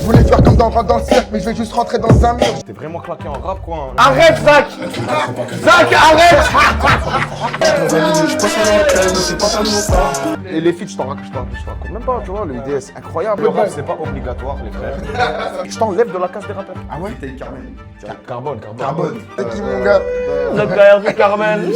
voulais faire comme dans le cercle, mais je vais juste rentrer dans un mur. T'es vraiment claqué en rap, quoi. Hein. Arrête, Zach! Zach, arrête! Et les feats, je t'en raconte même pas, tu vois. Le IDS, incroyable. Le rap, c'est pas obligatoire, les frères. Je t'enlève de la case des rappeurs. Ah ouais? Carbone. C'est qui, mon gars? Le père du Carmel.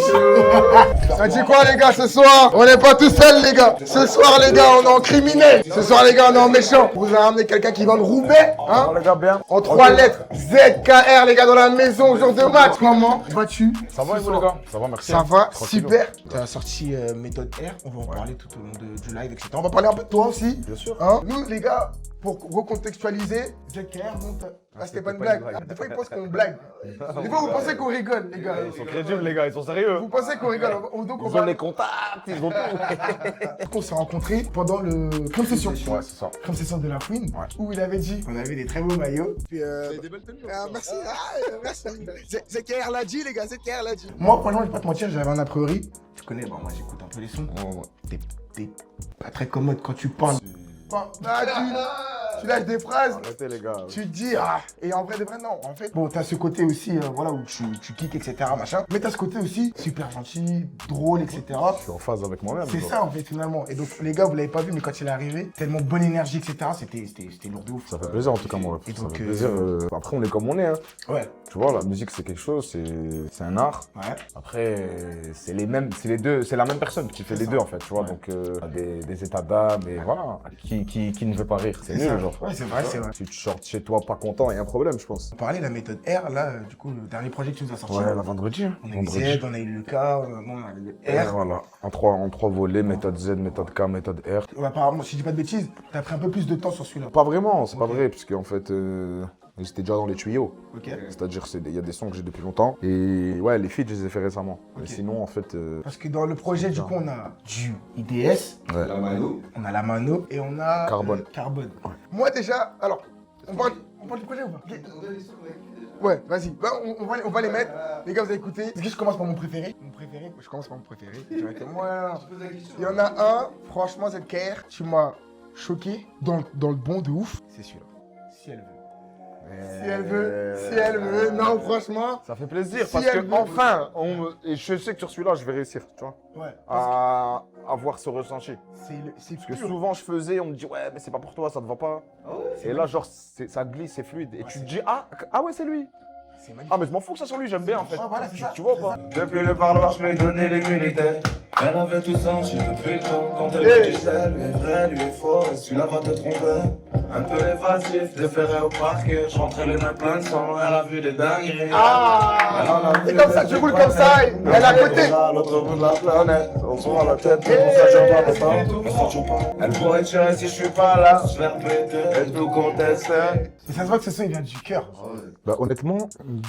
Ça dit quoi, les gars, ce soir? On n'est pas tout seuls, les gars. Ce soir, les gars, on est en criminel. Ce soir, les gars, on est en méchant. On vous a ramené quelqu'un qui vient de Roubaix, hein? Les gars, bien. En 3 lettres. ZKR, les gars, dans la maison, jour de match. Comment vas-tu? Ça va, vous, les gars? Ça va, merci. Ça va, Tranquille. super. T'as sorti méthode R, on va en parler tout au long du live, etc. On va parler un peu de toi aussi. Bien sûr. Hein? Nous, les gars, pour recontextualiser, ZKR, donc, c'était pas une blague. Des fois, ils pensent qu'on blague. Des fois, vous pensez qu'on rigole, les gars. Ils sont crédibles, les gars, ils sont sérieux. Vous pensez qu'on rigole. Donc, Ils ont les contacts, ils ont tout. On s'est rencontrés pendant le crème session. Ouais, c'est ça. Crème session de la Queen, où il avait dit qu'on avait des très beaux maillots. Puis, des belles tenues. merci, merci. ZKR l'a dit, les gars, ZKR l'a dit. Moi, franchement, je vais pas te mentir, j'avais un a priori. Tu connais, bon, moi j'écoute un peu les sons. T'es pas très commode quand tu parles. Tu lâches des phrases. Arrêtez, les gars. Tu te dis, et en vrai de vrai, non. En fait, bon, t'as ce côté aussi, voilà, où tu kicks, etc., machin. Mais t'as ce côté aussi, super gentil, drôle, etc. Je suis en phase avec moi-même. C'est ça, en fait, finalement. Et donc, les gars, vous l'avez pas vu, mais quand il est arrivé, tellement bonne énergie, etc., c'était lourd de ouf. Ça fait plaisir, en tout cas, moi. Et Ça donc, fait plaisir. Après, on est comme on est, hein. Ouais. Tu vois, la musique, c'est quelque chose, c'est un art. Ouais. Après, c'est les deux, c'est la même personne qui fait les deux, en fait, tu vois. Donc, des états d'âme, et voilà. Qui ne veut pas rire? C'est nul, genre. Ouais, c'est vrai, c'est vrai. Si tu sortes chez toi pas content, il y a un problème, je pense. On parlait de la méthode R, là, du coup, le dernier projet que tu nous as sorti. Ouais, la vendredi. Hein. On a eu Z, on a eu le K, bon, on a eu le R. Voilà. En trois volets, méthode Z, méthode K, méthode R. Ouais, apparemment, si je dis pas de bêtises, t'as pris un peu plus de temps sur celui-là. Pas vraiment, c'est pas vrai, puisque en fait, c'était déjà dans les tuyaux. Ok. C'est-à-dire, il y a des sons que j'ai depuis longtemps. Et ouais, les feats, je les ai fait récemment. Ok. Mais sinon, en fait. Parce que dans le projet, du coup, on a du IDS, Ouais. on a la Mano et on a Carbone. Carbone. Moi, déjà, alors, on parle du projet ou pas? Ouais, vas-y. Bah, on va les mettre. Les gars, vous allez écouter. Est-ce que je commence par mon préféré? Je commence par mon préféré. Directement. Il y en a un, franchement, ZKR, tu m'as choqué dans le bon de ouf. C'est celui-là. Si elle veut. Si elle veut. Non, franchement. Ça fait plaisir Si parce elle que veut. enfin, et je sais que sur celui-là, je vais réussir, tu vois, Ouais. à avoir ce ressenti. C'est Parce que pur. souvent, je faisais, on me dit, ouais, mais c'est pas pour toi, ça te va pas. Et là, genre, ça glisse, c'est fluide. Et tu te dis, ah ouais, c'est lui. C'est magnifique. Ah, mais je m'en fous que ça soit lui, j'aime bien en fait. Ah, voilà, c'est ça. Tu vois ou pas? Depuis le parloir, je lui ai donné les militaires. Elle avait tout senti depuis le temps. Quand elle me dit ça, lui est vrai, lui est faux. Et celui-là va te tromper. Un peu évasif, déféré au parquet. Je rentrais les mains pleines de sang. Elle a vu des dingueries. Et comme ça, tu roules comme ça, et elle est à côté. À l'autre bout de la planète. On se voit la tête, c'est pour ça que j'en parle pas. On s'en tue pas. Elle pourrait tirer si je suis pas là. Je vais répéter et tout contester. Et ça se voit que ce son, il vient du cœur. Bah, honnêtement,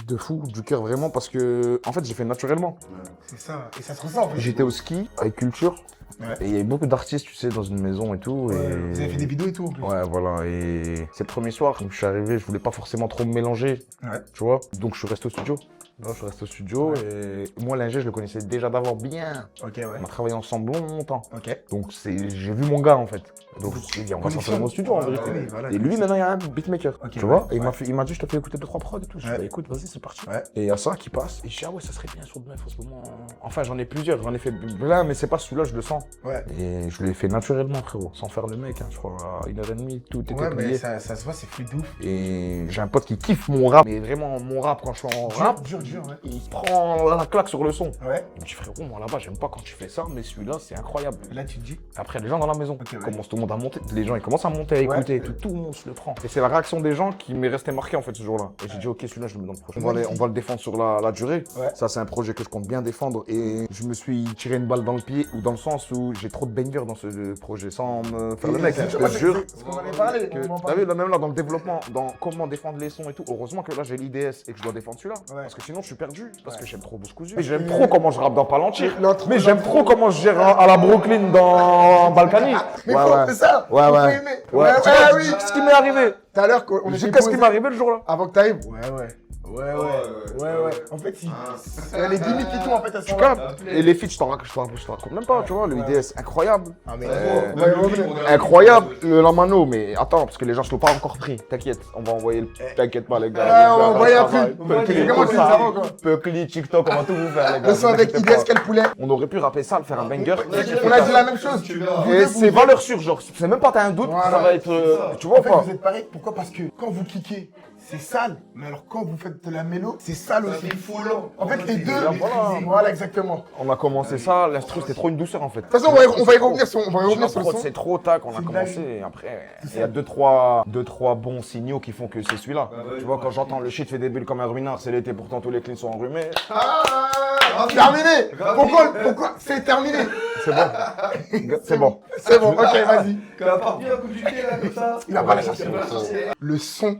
de fou, du cœur vraiment, parce que en fait, j'ai fait naturellement. C'est ça. Et ça se ressent, en fait. J'étais au ski avec Culture. Ouais. Et il y avait beaucoup d'artistes, tu sais, dans une maison et tout. Vous Et... avez fait des vidéos et tout, en plus. Ouais, voilà. Et c'est le premier soir, donc je suis arrivé, je voulais pas forcément trop me mélanger, Ouais. tu vois. Donc je suis resté au studio. Là, je suis resté au studio et moi, l'ingé, je le connaissais déjà d'avant bien. Ok, ouais. On a travaillé ensemble longtemps. Ok. Donc j'ai vu mon gars en fait. Donc je me suis dit, on va sortir de mon studio en vérité. Oui, voilà. Et lui, maintenant, il y a un beatmaker. Ok, tu ouais, vois. Et ouais. il m'a dit, je te fais écouter 2-3 prods et tout. Je Ouais. dis, bah écoute, vas-y, c'est parti. Ouais. Et il y a ça qui passe. Et je dis, ah ouais, ça serait bien sur le neuf en ce moment. Enfin, j'en ai plusieurs. J'en ai fait plein, mais c'est pas celui-là, je le sens. Ouais. Et je l'ai fait naturellement, frérot. Sans faire le mec, hein, je crois. À 1h30, tout était Ouais, mais plié. ça se voit, c'est fluide de ouf. Et j'ai un pote qui kiffe mon rap. Mais vraiment, mon rap, quand je suis en rap, Dur, ouais. il prend la claque sur le son. Ouais. Il me dit, frérot, moi là-bas, j'aime pas quand tu fais ça, mais celui-là, c'est incroyable. Et là, tu te dis. Après, les gens dans la maison Ok, ouais. commencent tout le monde à monter. Les gens, ils commencent à monter, à Ouais. écouter et tout le monde se le prend. Et c'est la réaction des gens qui m'est resté marqué en fait ce jour-là. Et j'ai dit, ok, celui-là, je le mets dans le prochain. On va le défendre sur la durée. Ouais. Ça, c'est un projet que je compte bien défendre. Et je me suis tiré une balle dans le pied, ou dans le sens où j'ai trop de bangers dans ce projet, sans me faire le mec. Je te jure. C'est ce qu'on en avait parlé. T'as vu, là, même là, dans le développement, dans comment défendre les sons et tout, heureusement que là, j'ai l'IDS et que je dois défendre celui-là. Ouais. Parce que sinon, je suis perdu. Parce que j'aime trop Bouscousu. Et J'aime trop comment je rappe dans Palantir. L'intro- Mais j'aime trop comment je gère à la Brooklyn dans Balkany. Mais c'est ça. Ouais, il faut ouais. aimer. Ouais, Ouais, tu vois, oui. ce qui m'est arrivé. Tout à l'heure, qu'on J'ai était qu'est-ce qui posé m'est arrivé le jour-là. avant que t'arrives. Ouais. Ouais. En fait, les gimmicks et tout, en fait, elles sont Tu là. captes? Et les feats, je t'en raconte même pas, tu vois. Le IDS, incroyable. Ah, mais Incroyable, la mano, mais attends, parce que les gens ne l'ont pas encore pris. T'inquiète, on va envoyer le. T'inquiète pas, les gars. on va envoyer un travail. truc. Peucli, Comment tu le sais avant, quoi? Peucli, TikTok, on va tout vous faire, les gars. Le son avec T'inquiète IDS, pas. quel poulet. On aurait pu rapper ça, le faire un banger. On a dit la même chose. Et c'est valeur sûre, genre, c'est même pas t'as un doute, Voilà. ça va être. Tu vois En ou fait, pas? vous êtes pareil. Pourquoi? Parce que quand vous kickez, c'est sale. Mais alors, quand vous faites de la mélo, c'est sale aussi. En fait, les deux. Voilà, exactement. On a commencé ça, l'instru c'était trop une douceur en fait. De toute façon, on va y revenir sur le son. C'est trop tac, on a C'est commencé dingue. et après il y a deux trois bons signaux qui font que c'est celui-là. Tu vois quand j'entends le shit fait des bulles comme un ruinard, c'est l'été pourtant tous les cleans sont enrhumés. Terminé. Pourquoi? C'est terminé. C'est bon. C'est bon. C'est bon, ok, vas-y. Quand on part bien un coup du pied là, comme ça. Il a pas la chercher. Le son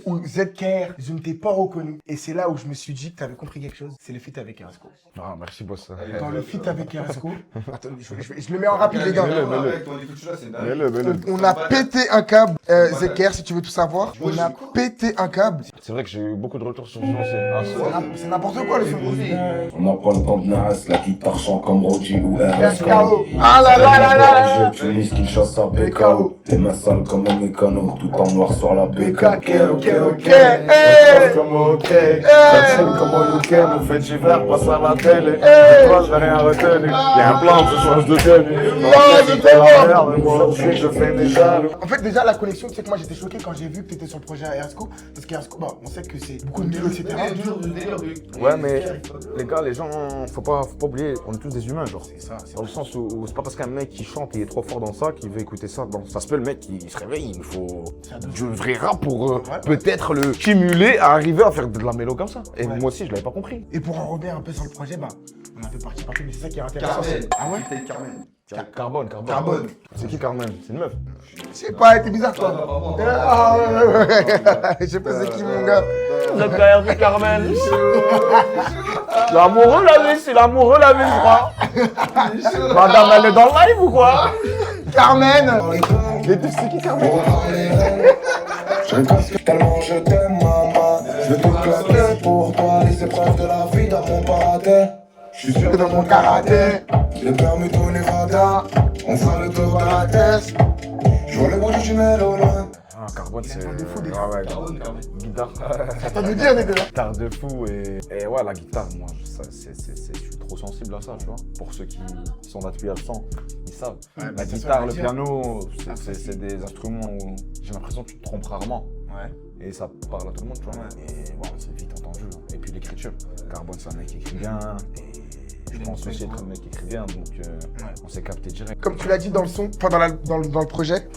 où ZKR, je ne t'ai pas reconnu. Et c'est là où je me suis dit que tu avais compris quelque chose. C'est le feat avec Erasco. Ah merci boss. Dans le feat avec Erasco. Attends, je le mets en rapide, les gars. On a pété un câble, ZKR, si tu veux tout savoir. On a pété un câble. C'est vrai que j'ai eu beaucoup de retours sur ce son. C'est n'importe quoi, le son. On n'a pas le temps de Nas, la guitare chante comme Roger ou RSKO. Ah là là là là. Je finis qu'il chasse à BKO. Tes mains sales comme un mécano, tout en noir sur la BK. Ok. Comme ok, comme au UK, nous fait d'hiver, passe à la télé. Toi, je n'ai rien retenu. Y'a un plan, je change de tenue. Moi, je fais déjà. En fait, déjà, la connexion, tu sais que moi j'étais choqué quand j'ai vu que tu étais sur le projet à Erasco. Parce qu'Erasco, bah, on sait que c'est beaucoup de mélo, etc. Ouais, mais les gars, les gens, faut pas oublier, on est tous des humains, genre. C'est ça, c'est Dans le sens où c'est pas parce qu'un mec qui chante et est trop fort dans ça qu'il veut écouter ça. Bon, ça se peut, le mec il se réveille, il faut du vrai rap pour peut-être le stimuler à arriver à faire de la mélo comme ça. Et moi aussi, je l'avais pas compris. Et pour en revenir un peu sur le projet, bah, on a fait partie, mais c'est ça qui est intéressant. Ah ouais? Carbone. C'est qui Carmen? C'est une meuf. Je sais pas, t'es bizarre toi. Ah ouais. Je sais pas c'est qui mon gars. ZKR du Carmen. L'amoureux la vie, c'est l'amoureux la vie, je crois. Madame, elle est dans le live ou quoi? Carmen. Les deux, c'est qui Carmen? Tellement je t'aime maman, je vais tout claquer pour toi. Les épreuves de la vie dans mon paradis. Je suis sûr Dans mon karaté. les permis tous les radars. On fera le tour de la tête. Je vois le bout du tunnel au loin. Ah, Carbone, c'est. de fou, des Ah ouais, guitare. T'as de dire, les gars. Guitare de fou et ouais, la guitare, moi, ça, je suis trop sensible à ça, tu vois. Pour ceux qui sont là depuis L100, ils savent. La guitare, le piano, c'est des instruments où j'ai l'impression que tu te trompes rarement. Ouais. Et ça parle à tout le monde, tu vois. Et bon, c'est vite entendu. Et puis l'écriture. Carbone, c'est un mec qui écrit bien. Et je pense aussi être un mec qui écrit bien, donc on s'est capté direct. Comme tu l'as dit dans le son, enfin dans le projet,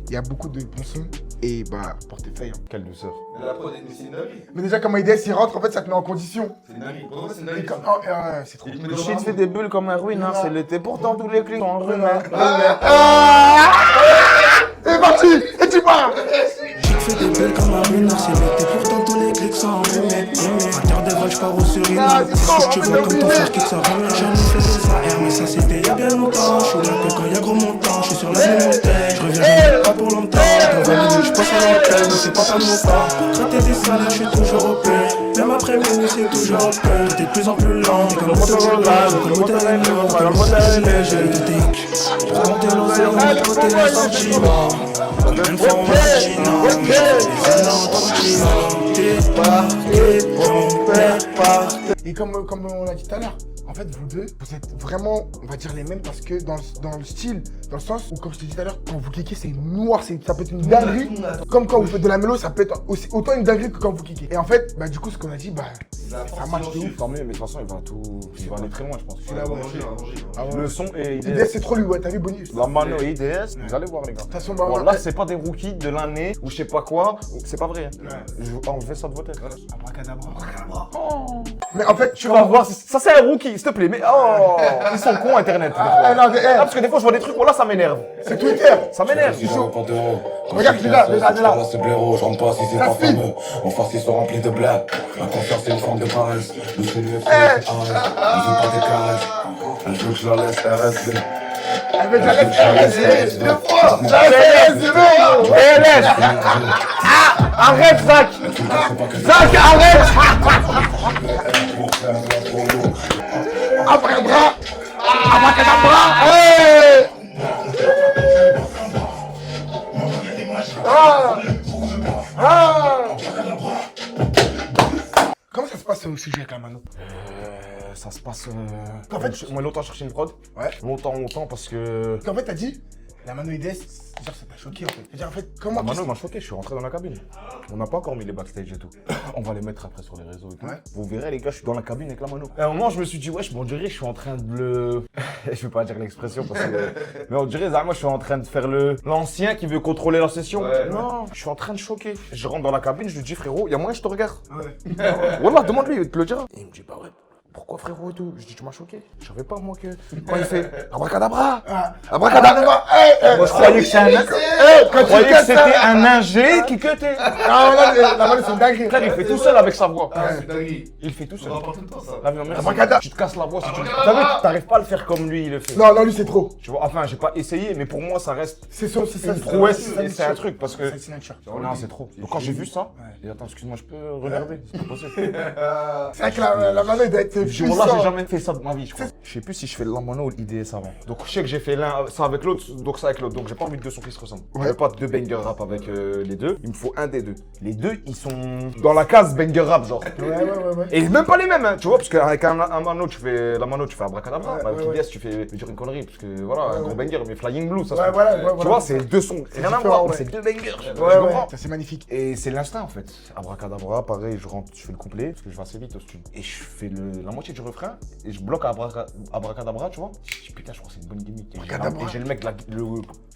il y a beaucoup de bons sons et bah portefeuille. Hein. Quelle douceur. Mais la prod, c'est une dinguerie. Mais déjà comment IDS il rentre, en fait ça te met en condition. C'est une dinguerie. Pour moi, c'est une Et dinguerie. comme- oh, c'est trop. Le shit fait des bulles comme un ruinard, c'est l'été, pourtant tous les clics sont enrhumés. C'est parti. Et tu pars. J'ai fait des belles comme un ruinard, c'est l'été, pourtant tous les clics sont enrhumés. À terre des vaches, je pars au Suriname. Si je te vois comme ton frère qui s'en remet. J'en ai fait des AR, mais ça c'était il y a bien longtemps. Je suis là que quand il y a gros montant, je suis sur la même montagne. Je reviens, j'en ai pas pour longtemps. Je dois valider, je passe à l'antenne, mais c'est pas comme mon temps. Gratter des salaires, je suis toujours au paix. Même après minuit, c'est toujours au paix. T'es de plus en plus lent, t'es comme Motorola. Donc le moteur est lourd, alors le moteur est léger. Tout est pour monter l'oseille, on met côté les sentiments. Une fois on m'a Et comme on l'a dit tout à l'heure, en fait vous deux, vous êtes vraiment, on va dire les mêmes parce que dans le style, dans le sens où comme je t'ai dit tout à l'heure, quand vous kickez c'est noir, ça peut être une dinguerie. Comme quand vous faites de la mélo, ça peut être aussi, autant une dinguerie que quand vous kickez. Et en fait, bah du coup ce qu'on a dit, bah ça marche de ouf. Tant mieux, mais de toute façon, il va aller très loin, je pense. Celui-là, ouais. Ah ouais. Le son et IDS IDS. c'est trop lui, ouais, t'as vu Bonnie? La mano et IDS, vous allez voir, les gars. De toute façon, bah, Bon, là, c'est pas des rookies de l'année ou je sais pas quoi, c'est pas vrai. Je vais enlever ça de vos têtes. Abracadabra. Mais en fait, Tu vas voir, ça c'est un rookie, s'il te plaît, mais oh, ils sont cons internet. des fois. non, Ah, parce que des fois je vois des trucs, oh là ça m'énerve. c'est Twitter. Ça m'énerve. Regarde, il est là, déjà. C'est blaireau, je rentre pas si c'est Ça pas file. fameux. Mon farci sont remplis de blagues. La confiance c'est une forme de paresse. Nous c'est l'UFC, c'est arrête. Ils ont pas des caresses. Elle veut que je la laisse RSV. Mais j'arrête, deux fois. J'arrête, c'est bon. PLS. Ah, arrête, Zach. Zach, arrête. Abracadabra. Abracadabra. Hey. Comment ça se passe au sujet avec la mano? Ça se passe. En fait, moi, longtemps, je cherchais une prod. Ouais. Longtemps, parce que. En fait, t'as dit, la mano IDS, genre ça t'a choqué en fait. C'est-à-dire, en fait, comment. Mano m'a choqué, je suis rentré dans la cabine. On n'a pas encore mis les backstage et tout. On va les mettre après sur les réseaux et tout. Ouais. Vous verrez, les gars, je suis dans la cabine avec la mano. Et à un moment, je me suis dit, wesh, on dirait, je suis en train de le. Je vais pas dire l'expression parce que. Mais on dirait, moi, je suis en train de faire l'ancien qui veut contrôler la session. Non, je suis en train de choquer. Je rentre dans la cabine, je lui dis, frérot, il y a moyen, je te regarde. Ouais. Wallah, demande-lui, il te le dira. Et il me dit, bah ouais. Pourquoi frérot et tout? Je dis tu m'as choqué. Je savais pas moi que. Quand il fait abracadabra. Abracadabra. Moi, je croyais que c'était un. Quand Je croyais que c'était un ingé qui cutait. Ah, la mano, c'est une dinguerie. Frère, il fait tout seul avec sa voix. C'est dingue. Il fait tout seul. On entend tout le temps ça. La vie en mer, Abracadabra. tu te casses la voix si tu. T'as vu, t'arrives pas à le faire comme lui il le fait. Non, non, lui, c'est trop. Tu vois, enfin, j'ai pas essayé, mais pour moi, ça reste C'est ça, une prouesse et c'est un truc parce que. C'est signature. Non, c'est trop. Donc quand j'ai vu ça, et attends, excuse-moi, je peux regarder? C'est pas possible. C'est vrai que la mano, il doit être Je dis, voilà, j'ai puissant. jamais fait ça de ma vie, je crois. Je sais plus si je fais la mono ou l'IDS avant. Donc je sais que j'ai fait l'un, ça avec l'autre, donc ça avec l'autre. Donc j'ai pas envie de deux sons qui se ressemblent. Ouais. Je veux pas deux banger rap avec les deux. Il me faut un des deux. Les deux, ils sont dans la case banger rap, genre. Ouais. Et même pas les mêmes, hein, tu vois, parce qu'avec un mano, tu fais la mano, tu fais abracadabra. Ouais, Avec ouais, l'IDS, tu fais, je vais dire une connerie, parce que voilà, un gros banger, mais Flying Blue, ça se Ouais, fait. voilà, Tu vois, c'est deux sons, rien à différent, voir, ouais. mais c'est deux bangers. Tu Ouais, comprends? ça c'est magnifique. Et c'est l'instinct en fait. Abracadabra, pareil, je rentre, je fais le couplet parce que je vais assez vite au studio. Et je fais la moitié du refrain et je bloque abracadabra, tu vois. Je dis putain, je crois que c'est une bonne gimmick. Et j'ai le mec, le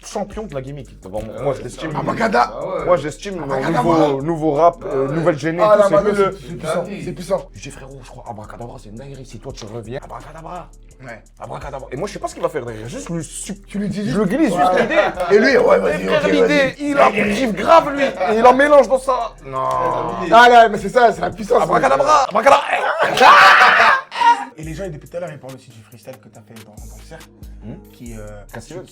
champion de la gimmick devant moi. Moi, je l'estime. Abracadabra. Moi, j'estime Abracadabra. nouveau rap, nouvelle géné. Ah, la tout, mano, c'est c'est puissant. C'est puissant. Je dis frérot, je crois abracadabra, c'est une dinguerie. Si toi tu reviens, abracadabra. Ouais. Abracadabra. Et moi, je sais pas ce qu'il va faire derrière. Juste lui Tu lui dis je le glisse juste l'idée. Et lui, ouais, Et vas-y, frère, ok, l'idée, il a kiffe grave lui. Et il en mélange dans ça. Non. Ah là, mais c'est ça, c'est la puissance. Abracadabra, abracadabra. Et les gens, depuis tout à l'heure, ils parlent aussi du freestyle que t'as fait dans le cercle. Qui. Castillos.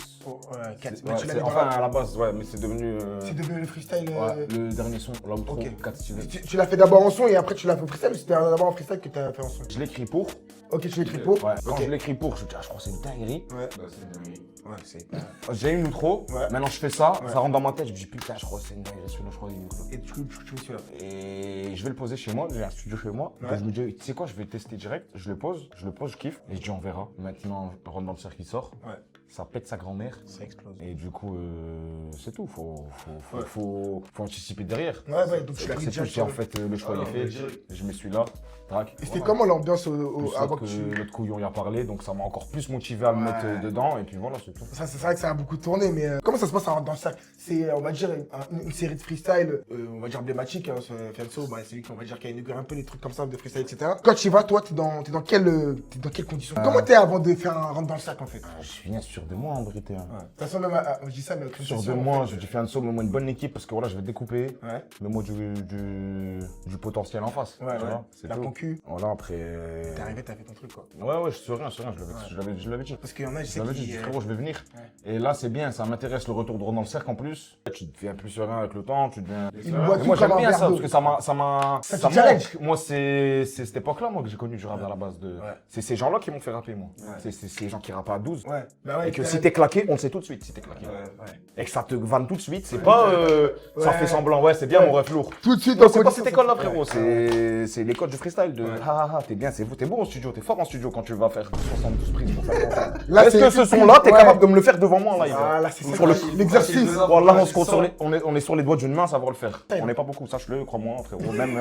Bah, tu l'avais dans Enfin, la- à la base, ouais, mais c'est devenu. C'est devenu le freestyle. Ouais, le dernier son, l'outro, Ok. Castillos. Tu l'as fait d'abord en son et après tu l'as fait au freestyle ou c'était d'abord en freestyle que t'as fait en son? Je l'écris pour. Ok, tu l'écris pour. Ouais. Quand Ok. je l'écris pour, je dis, ah, je crois que c'est une dinguerie. Ouais. Bah, c'est dingue. Ouais, c'est. J'ai une outro, Ouais. maintenant je fais ça, Ouais. ça rentre dans ma tête, je me dis, putain, je crois que c'est une dinguerie, celui-là, je crois qu'il est une outro. Et tu me suis là. Et je vais le poser chez moi, j'ai un studio chez moi. Ouais. Donc je me dis, tu sais quoi, je vais tester direct. Je le pose, je kiffe. Et je dis, on verra. Maintenant, on rentre dans le cercle qui sort. Ouais. Ça pète sa grand-mère. Ça explose. Et du coup, c'est tout. Faut anticiper derrière. Ouais, donc tu l'as C'est pris tout. direct. Si en fait, le choix Ah, il est ouais, fait, direct. je me suis là. Trac. Et c'était comment l'ambiance avant que que tu. l'autre couillon y a parlé, donc ça m'a encore plus motivé à me mettre dedans. Et puis voilà, c'est tout. Ça, c'est vrai que ça a beaucoup tourné, mais comment ça se passe dans le cercle? C'est, on va dire, une série de freestyle, on va dire emblématique. Hein, Fianso, bah, c'est lui qui, on va dire, qui a inauguré un peu les trucs comme ça de freestyle, etc. Quand tu y vas, toi, t'es dans quelles conditions? Comment t'es avant de faire un rentre dans le cercle en fait? Je viens sûr de moi en vérité. Hein. De toute façon, même, je dis ça, mais avec Sûr de moi, je fais un saut, mets-moi une bonne équipe parce que voilà, je vais découper. Ouais. Mets-moi du potentiel en face. Ouais, tu ouais. vois, c'est La tout. concu. Voilà, après. T'es arrivé, t'as fait ton truc quoi. Ouais, je suis rien, je l'avais dit. Parce qu'il y en a, je Je sais l'avais dit, qui. frérot, je vais venir. Ouais. Et là, c'est bien, ça m'intéresse le retour de Ron dans le cercle en plus. Tu deviens plus serein avec le temps, tu deviens. Il boit Et tout moi, comme j'aime un bien verre ça d'eau. parce que ça te challenge. manque. Moi, c'est cette époque-là, moi, que j'ai connu du rap à la base. C'est ces gens-là qui m'ont fait rapper, moi. C'est ces gens qui rappent à 12. Ouais. Bah ouais. Et que si t'es claqué, on le sait tout de suite si t'es claqué. Ouais. Et que ça te vanne tout de suite, c'est pas ça Ouais. fait semblant, ouais, c'est bien Ouais. mon ref lourd. Tout de suite, Non, on c'est pas connaît cette ça, école-là, ça. frérot, c'est l'école du freestyle de t'es bien, t'es bon en studio, t'es fort en studio quand tu vas faire 72 prises pour faire ton son. Là, Est-ce c'est- que ce son-là, t'es Ouais. capable de me le faire devant moi en live? Ah, là, c'est ça. Sur le- L'exercice. Voilà, on se compte sur on est sur les doigts d'une main, savoir le faire. On n'est pas beaucoup, sache-le, crois-moi, frérot. Même,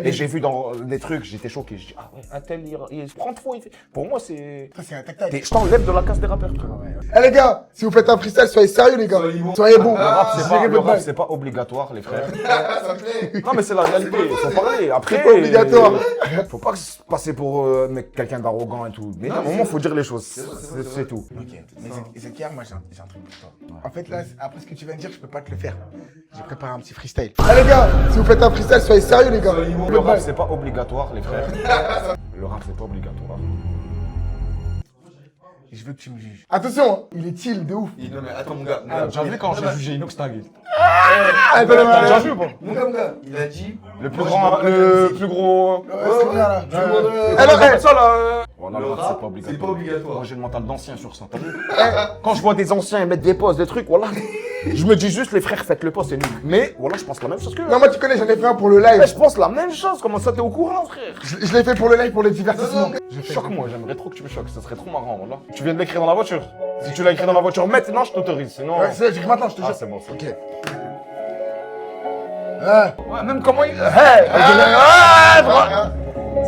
et j'ai vu dans des trucs, j'étais choqué. Je dis, ah ouais, un tel, il se prend trop. Pour moi, c'est. Ça, c'est un tac-tac. Je t'enlève de la case des rappeurs, frérot. Eh les gars, si vous faites un freestyle, soyez sérieux les gars. Soyez bons. Le rap, c'est pas, Gérez le votre rap, bail. c'est pas obligatoire, les frères. Non, mais c'est la réalité, faut parler. Après, C'est pas obligatoire. Faut pas se passer pour quelqu'un d'arrogant et tout. Mais à un moment, faut dire les choses. C'est tout. Ok, mais Ezekiel, moi j'ai un truc pour toi. En fait, là, après ce que tu viens de dire, je peux pas te le faire. J'ai préparé un petit freestyle. Eh les gars, si vous faites un freestyle, soyez sérieux les gars. Le rap, c'est pas obligatoire, les frères. Le rap, c'est pas obligatoire. je veux que tu me juges. Attention, hein, il est chill de ouf. Non mais attends mon gars. T'as déjà vu quand j'ai jugé Inox Tag? Attends, T'as déjà vu ou pas? Mon gars, il a dit. Le plus grand, le plus gros. Alors, Ça là. Voilà, Le c'est rap, pas obligatoire. c'est pas obligatoire. Moi j'ai le mental d'ancien sur ça, t'as vu? Quand je vois des anciens ils mettent des pauses, des trucs, voilà. Je me dis juste les frères faites le pas, c'est nul. Mais voilà, je pense la même chose que eux. non, moi tu connais, j'en ai fait un pour le live. Mais je pense la même chose, comment ça t'es au courant frère? Je l'ai fait pour le live, pour le divertissement. Choque-moi, j'aimerais trop que tu me choques, ça serait trop marrant, voilà. Tu viens de l'écrire dans la voiture. Si tu l'as écrit dans la voiture maintenant, je t'autorise, sinon... Ouais, c'est j'écris maintenant, je te jure. Ah c'est bon, c'est Ok. Ouais, même comment il... Hey!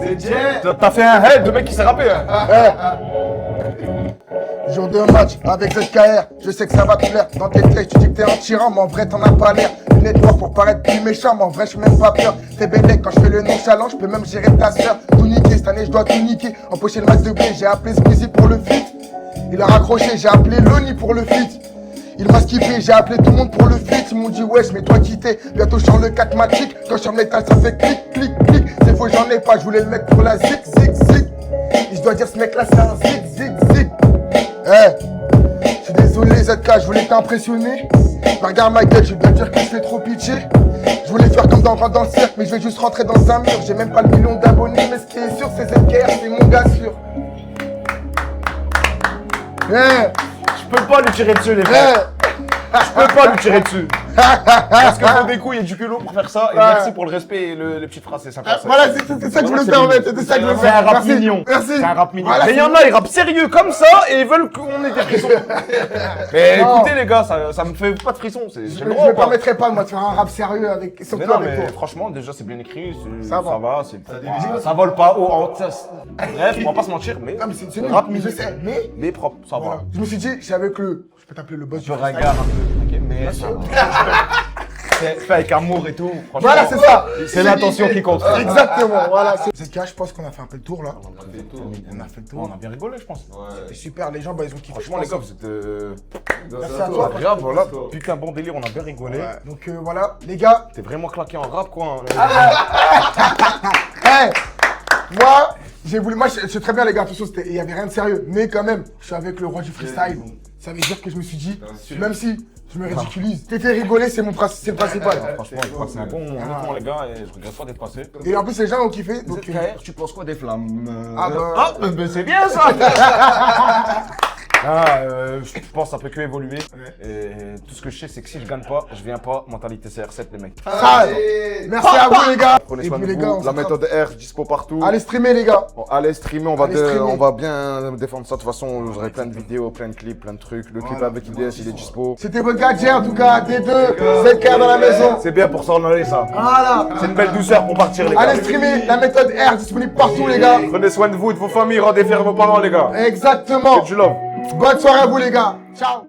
C'est Jay. T'as fait un head de mec qui s'est rappé, hein. Jour de match avec ZKR, je sais que ça va te plaire. Dans tes textes, tu dis que t'es un tyran, mais en vrai t'en as pas l'air. Lunettes noires pour paraître plus méchant, mais en vrai j'suis même pas peur. T'es belle quand je fais le nonchalant, je peux même gérer ta sœur. Tout niquer, cette année je dois tout niquer. Empocher le max de blé, j'ai appelé Squeezie pour le feat. Il a raccroché, j'ai appelé Loni pour le feat. Il m'a skippé, j'ai appelé tout le monde pour le feat. Ils m'ont dit wesh, mais toi quitter. Bientôt je sors le 4 matic. Quand je sors l'étal, ça fait clic, clic, clic. C'est faux, j'en ai pas, je voulais le mettre pour la zig, zig, zig. Et je dois dire, ce mec là, c'est un zig, zig, zig. Je suis désolé ZK, je voulais t'impressionner. Mais regarde ma gueule, je vais bien dire que je fais trop pitié. Je voulais faire comme dans le cercle, mais je vais juste rentrer dans un mur. J'ai même pas le million d'abonnés, mais ce qui est sûr, c'est ZKR, c'est mon gars sûr. Je peux pas lui tirer dessus les frères. Je peux pas lui tirer dessus. Parce que faut des couilles et du culot pour faire ça. Et merci pour le respect et les petites phrases, c'est sympa. Voilà, c'est ça que je voulais permettre, c'était ça que je voulais C'est un faire. rap mignon. Merci. C'est un rap mignon. Voilà, Mais il y en a, ils rappent sérieux comme ça et ils veulent qu'on ait des frissons. Mais Non. écoutez les gars, ça me fait pas de frissons. J'ai Je le me droit ou pas? permettrais pas moi de faire un rap sérieux avec, Mais surtout non, avec mais toi. franchement, déjà c'est bien écrit, Ça va. ça vole pas haut en bref, on va pas se mentir, mais Non mais c'est nul, rap mais je mignon. sais, mais propre, ça voilà. va. Je me suis dit, je suis avec le, je peux t'appeler le boss du Je freestyle. regarde un peu, ok, mais ça va. C'est fait avec amour et tout, franchement. Voilà, c'est ça. C'est l'intention qui compte. Exactement, voilà. ZK, je pense qu'on a fait un peu le tour là. On a fait le tour. On a fait le On tour. a bien rigolé, je pense. C'était super, les gens, bah, ils ont kiffé. Franchement, les gars, vous êtes Merci à toi. grave, voilà. Putain, bon délire, on a bien rigolé. Ouais, donc voilà, les gars. T'es vraiment claqué en rap, quoi. Hey, moi, j'ai voulu, moi, je sais très bien les gars, attention, il y avait rien de sérieux, mais quand même, je suis avec le roi du freestyle. Ça veut dire que je me suis dit, même si je me ridiculise, t'es fait rigoler, c'est le principal. Franchement, je crois que c'est un bon moment, honnêtement, les gars, et je regrette pas d'être passé. Et en plus, les gens ont kiffé. Donc, ZKR, tu penses quoi des flammes Ah bah- ben c'est bien ça. Je pense que ça peut que évoluer. Et tout ce que je sais, c'est que si je gagne pas, je viens pas. Mentalité CR7, les mecs. ça, merci à vous les gars. Prenez Et soin puis de les gars, vous. on La se méthode R, dispo partout. allez streamer les gars. Bon, allez streamer, on va, Allez streamer. on va bien défendre ça. De toute façon, vous aurez plein de vidéos, plein de clips, plein de trucs. Le clip avec IDS, il est dispo. C'était votre gars Jay, en tout cas, D2, ZK dans la maison. C'est bien pour ça, on en ça. Voilà. C'est une belle douceur pour partir, les gars. Allez streamer, la méthode R disponible partout les gars. Prenez soin de vous et de vos familles, rendez fiers vos parents, les gars. Exactement. Que du love. Bonne soirée à vous les gars. Ciao.